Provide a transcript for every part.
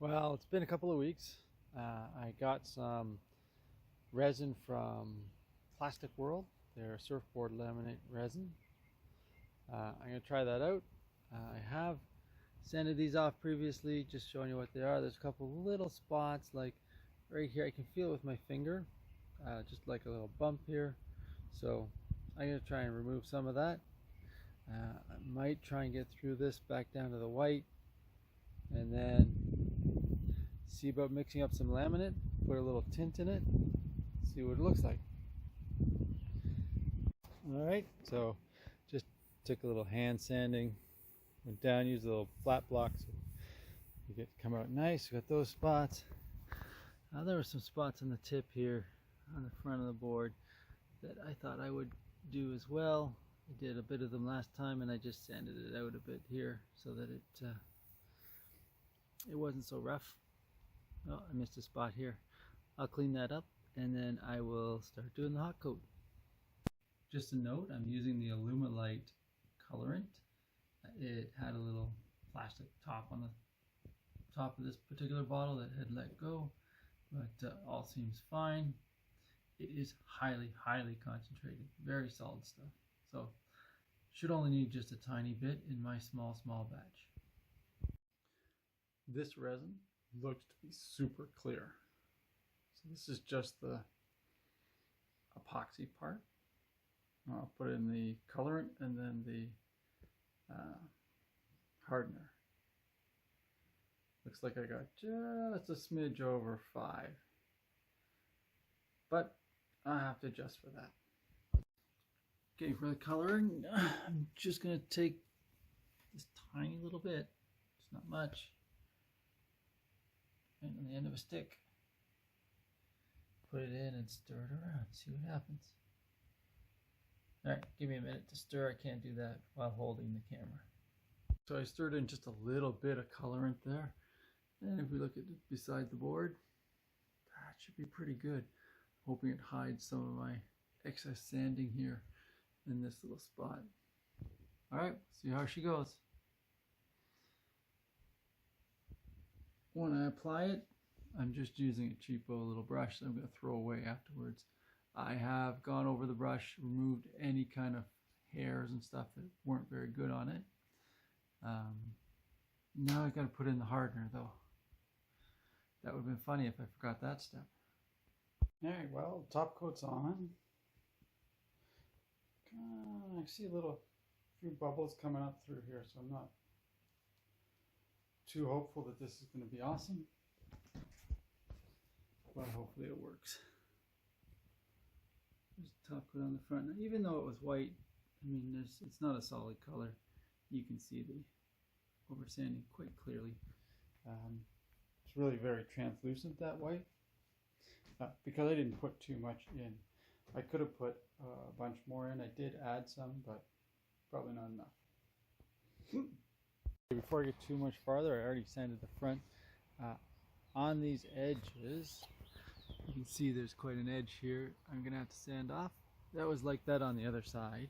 Well, it's been a couple of weeks. I got some resin from Plastic World, their surfboard laminate resin. I'm going to try that out. I have sanded these off previously, just showing you what they are. There's a couple little spots, like right here. I can feel it with my finger, just like a little bump here. So I'm going to try and remove some of that. I might try and get through this back down to the white, and then see about mixing up some laminate, put a little tint in it, see what it looks like. Alright, so just took a little hand sanding, went down, used a little flat block so you get to come out nice. We got those spots. There were some spots on the tip here on the front of the board that I thought I would do as well. I did a bit of them last time and I just sanded it out a bit here so that it wasn't so rough. Oh, I missed a spot here. I'll clean that up and then I will start doing the hot coat. Just a note, I'm using the Alumilite colorant. It had a little plastic top on the top of this particular bottle that had let go, but all seems fine. It is highly concentrated, very solid stuff. So should only need just a tiny bit in my small batch. This resin looks to be super clear. So this is just the epoxy part. I'll put in the colorant and then the hardener. Looks like I got just a smidge over 5, but I have to adjust for that. Okay, for the coloring, I'm just going to take this tiny little bit, it's not much, and on the end of a stick, put it in and stir it around, see what happens. Alright, give me a minute to stir. I can't do that while holding the camera. So I stirred in just a little bit of colorant there, and if we look at it beside the board, that should be pretty good. Hoping it hides some of my excess sanding here in this little spot. Alright, see how she goes. When I apply it, I'm just using a cheapo little brush that I'm going to throw away afterwards. I have gone over the brush, removed any kind of hairs and stuff that weren't very good on it. Now I got to put in the hardener though. That would have been funny if I forgot that step. Alright, well, top coat's on. I see a few bubbles coming up through here, so I'm not too hopeful that this is going to be awesome, but hopefully it works. There's top coat on the front. Now, even though it was white, I mean, it's not a solid color. You can see the over sanding quite clearly. It's really very translucent, that white. Because I didn't put too much in. I could have put a bunch more in. I did add some, but probably not enough. Before I get too much farther, I already sanded the front. On these edges, you can see there's quite an edge here. I'm going to have to sand off. That was like that on the other side.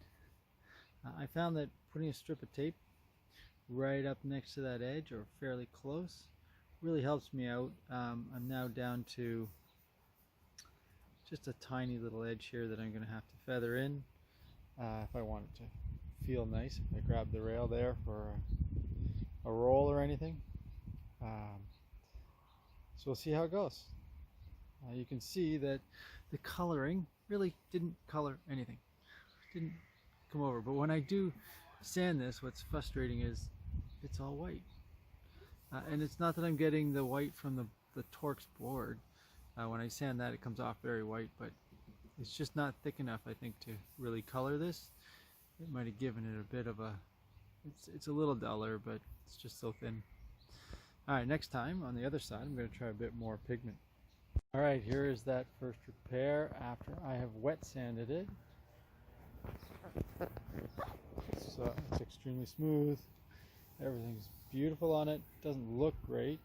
I found that putting a strip of tape right up next to that edge, or fairly close, really helps me out. I'm now down to just a tiny little edge here that I'm going to have to feather in if I want it to feel nice. If I grab the rail there for a roll or anything. So we'll see how it goes. You can see that the coloring really didn't color anything. Didn't come over. But when I do sand this, what's frustrating is it's all white. And it's not that I'm getting the white from the Torx board. When I sand that, it comes off very white, but it's just not thick enough, I think, to really color this. It might have given it a bit of a, it's a little duller, but it's just so thin. Alright, next time on the other side, I'm going to try a bit more pigment. Alright, here is that first repair after I have wet sanded it. It's extremely smooth. Everything's beautiful on it. Doesn't look great.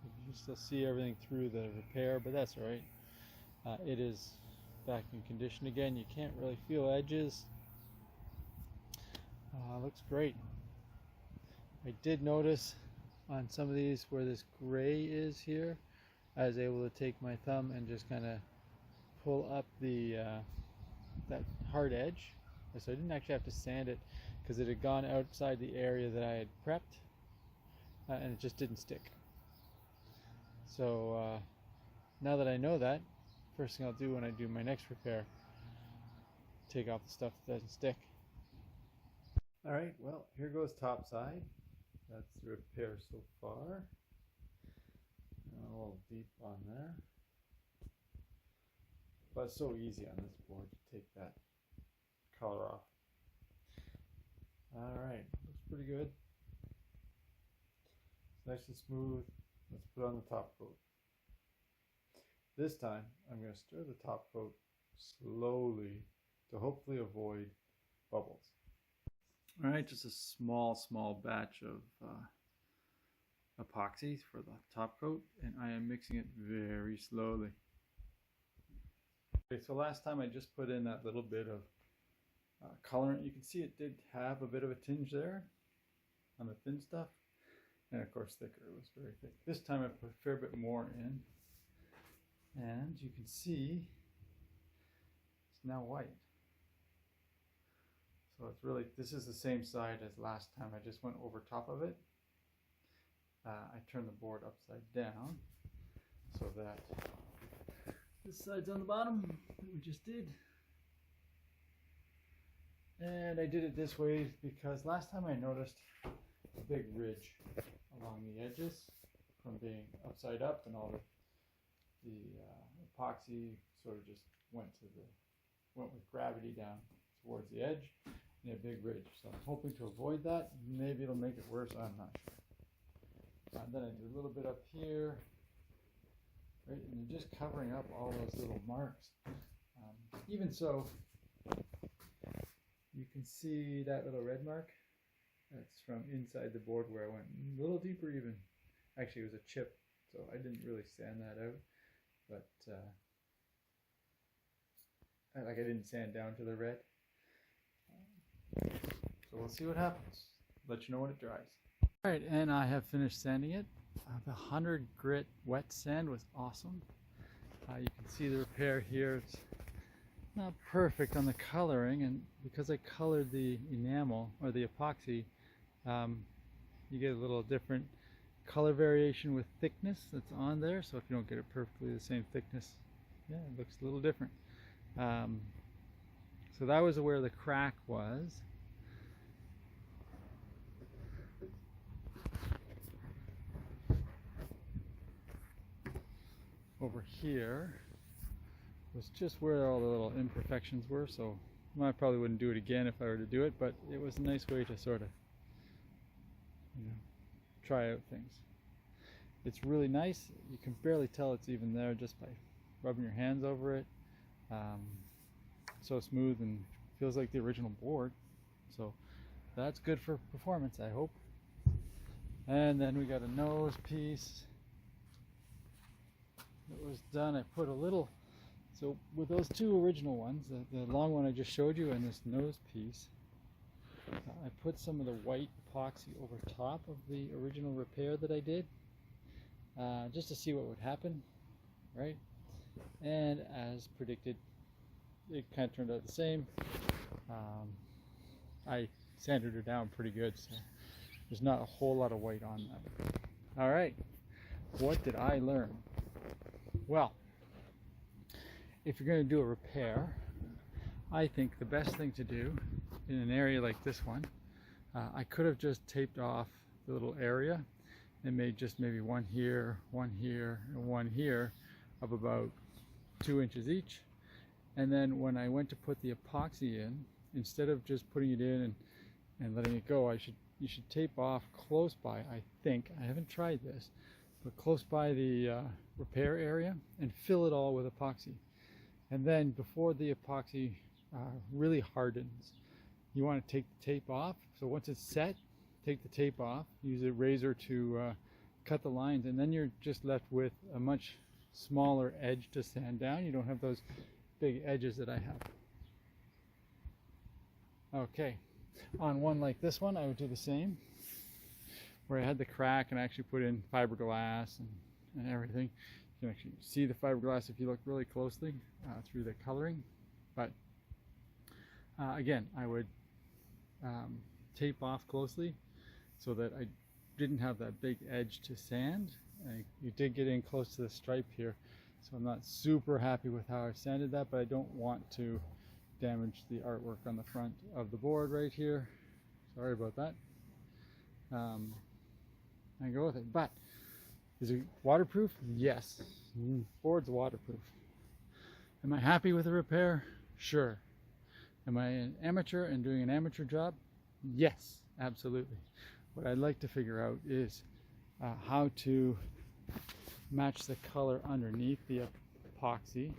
You can still see everything through the repair, but that's alright. It is back in condition again. You can't really feel edges. Looks great. I did notice on some of these where this gray is here, I was able to take my thumb and just kind of pull up the that hard edge. So I didn't actually have to sand it because it had gone outside the area that I had prepped, and it just didn't stick. So now that I know that, first thing I'll do when I do my next repair, take off the stuff that doesn't stick. Alright, well, here goes top side. That's the repair so far. A little deep on there. But it's so easy on this board to take that color off. Alright, looks pretty good. It's nice and smooth. Let's put on the top coat. This time, I'm going to stir the top coat slowly to hopefully avoid bubbles. Alright, just a small batch of epoxy for the top coat, and I am mixing it very slowly. Okay, so last time I just put in that little bit of colorant. You can see it did have a bit of a tinge there on the thin stuff, and of course thicker. It was very thick. This time I put a fair bit more in, and you can see it's now white. So it's really, this is the same side as last time. I just went over top of it. I turned the board upside down so that this side's on the bottom that we just did. And I did it this way because last time I noticed a big ridge along the edges from being upside up, and all the epoxy sort of just went with gravity down towards the edge. And a big ridge, so I'm hoping to avoid that. Maybe it'll make it worse, I'm not sure. Then I do a little bit up here, right, and you're just covering up all those little marks. Even so, you can see that little red mark. That's from inside the board where I went a little deeper even. Actually, it was a chip, so I didn't really sand that out, but I didn't sand down to the red. So we'll see what happens. Let you know when it dries. Alright, and I have finished sanding it. The 100 grit wet sand was awesome. You can see the repair here. It's not perfect on the coloring, and because I colored the enamel or the epoxy, you get a little different color variation with thickness that's on there. So if you don't get it perfectly the same thickness, yeah, it looks a little different. So that was where the crack was. Over here was just where all the little imperfections were, so I probably wouldn't do it again if I were to do it, but it was a nice way to sort of, try out things. It's really nice. You can barely tell it's even there just by rubbing your hands over it. So smooth and feels like the original board, so that's good for performance, I hope. And then we got a nose piece that was done. I put a little, so with those two original ones, the long one I just showed you and this nose piece, I put some of the white epoxy over top of the original repair that I did, just to see what would happen, right? And as predicted, it kind of turned out the same. I sanded her down pretty good, so there's not a whole lot of white on that. All right, what did I learn? Well, if you're going to do a repair, I think the best thing to do in an area like this one, I could have just taped off the little area and made just maybe one here, and one here of about 2 inches each. And then when I went to put the epoxy in, instead of just putting it in and letting it go, you should tape off close by, I think. I haven't tried this, but close by the repair area and fill it all with epoxy. And then before the epoxy really hardens, you want to take the tape off. So once it's set, take the tape off, use a razor to cut the lines, and then you're just left with a much smaller edge to sand down. You don't have those big edges that I have. Okay, on one like this one, I would do the same. where I had the crack and I actually put in fiberglass and everything. You can actually see the fiberglass if you look really closely through the coloring. But again, I would tape off closely so that I didn't have that big edge to sand. You did get in close to the stripe here, so I'm not super happy with how I've sanded that, but I don't want to damage the artwork on the front of the board right here. Sorry about that. I go with it. But is it waterproof? Yes. Board's waterproof. Am I happy with the repair? Sure. Am I an amateur and doing an amateur job? Yes, absolutely. What I'd like to figure out is how to match the color underneath the epoxy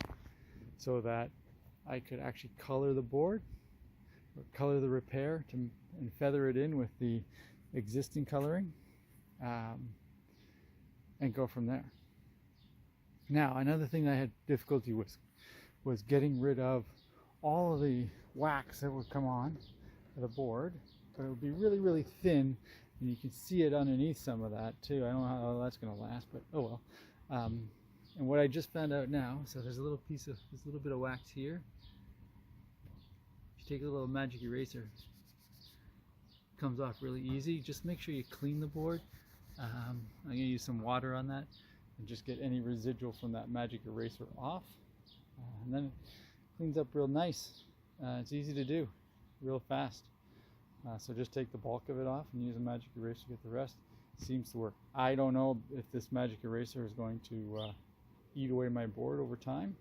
so that I could actually color the board or color the repair and feather it in with the existing coloring and go from there. Now, another thing I had difficulty with was getting rid of all of the wax that would come on the board, but it would be really, really thin, and you can see it underneath some of that too. I don't know how that's going to last, but oh well. And what I just found out now, so there's a little piece of, there's a little bit of wax here. If you take a little magic eraser, it comes off really easy. Just make sure you clean the board. I'm going to use some water on that and just get any residual from that magic eraser off. And then it cleans up real nice. It's easy to do, real fast. So just take the bulk of it off and use a magic eraser to get the rest. Seems to work. I don't know if this magic eraser is going to eat away my board over time,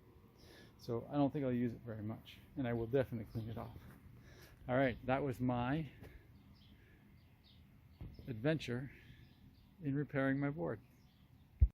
so I don't think I'll use it very much, and I will definitely clean it off. All right, that was my adventure in repairing my board.